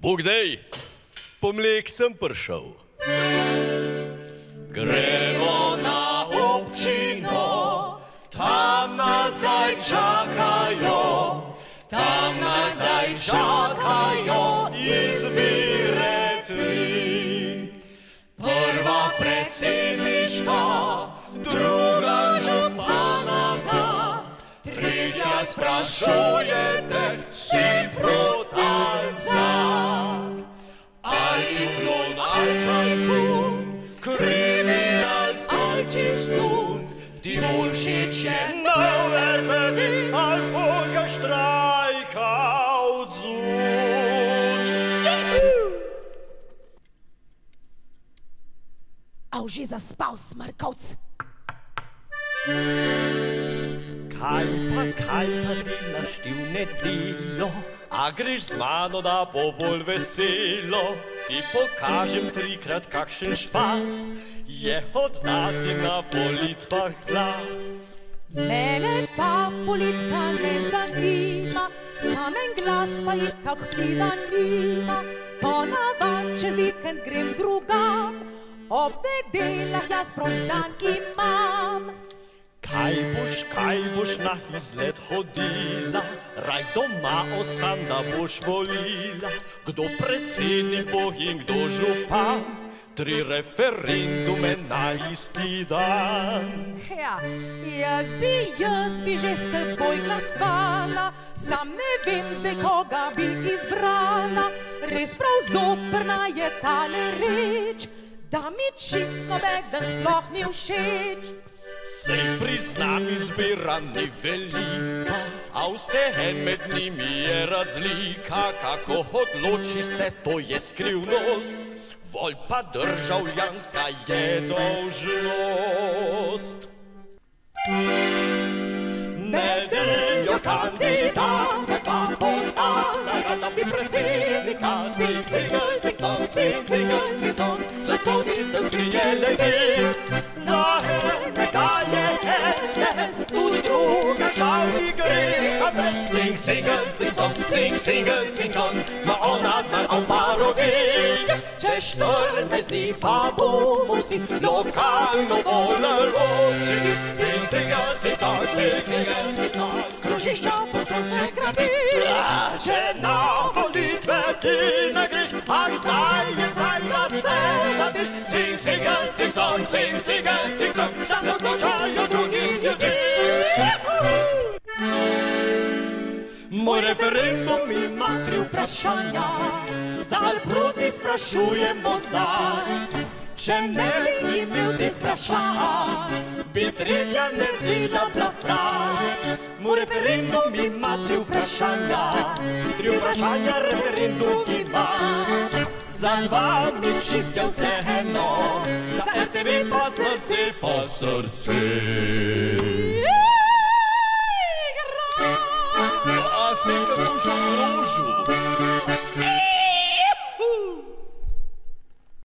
Bogdej, po mlek sem prišel. Gremo na občino, tam nas zdaj čakajo, tam nas zdaj čakajo izbire tri. Prva predsedniška, druga županata, tretja sprašujete, si proti ali za. Ali klon ali tajkun, kriminalc ali čistun, ti bolj všeč je nov RTV ali folka štrajka odzun. Au že zaspal, smrkavc? Kaj pa delaš ti v nedelo, a greš z mano, da bo bolj veselo. Ti pokažem trikrat, kakšen špas je oddati na volitvah glas. Mene pa politika ne zanima, sam en glas pa itak vpliva nima. Ponavad čez vikend grem drugam, ob nedeljah jaz prost dan imam. Kaj boš na izlet hodila, raj doma ostan, da boš volila. Kdo predsednik bo in kdo župan, 3 referendume na isti dan. Ja, jaz bi že s teboj glasovala, sam ne vem zdaj, koga bi izbrala. Res prav zoprna je tale reč, da mi čist nobeden sploh ni všeč. Sej priznam, izbira ni velika, a vseeno med njimi je razlika. Kako odloči se, to je skrivnost, volj pa državljanska je dolžnost. Nedeljo kandidata pa postala, da bi predsednika cing cingel cing tong, cing cingel cing tong, glasovnice skrije legend. Za enega je SDS, tudi druga žal ni gre, a brez cing cingel cing tong, cing cingel cing tong, ma ona pa roge. Čez 14 dni pa bomo vsi lokalno volili občini, cing cingel cing tong, cing cingel cing tong, krožišča povsod se gradi. Če na volitve ti ne greš, a zdaj je zdaj, da se zadiš. Cing cingel cing tong, cing cingel cing tong, da se odločajo drugi ljudje. Moj referendum ima 3 vprašanja, za ali proti sprašujemo zdaj. Če ne bi imel teh vprašanj, bi tretja nedelja bila fraj. Moj referendum ima 3 vprašanja, 3 vprašanja referendum ima. Za 2 mi čist je vseeno, za RTV pa srce, pa srce. Ah, nekaj duša krožu,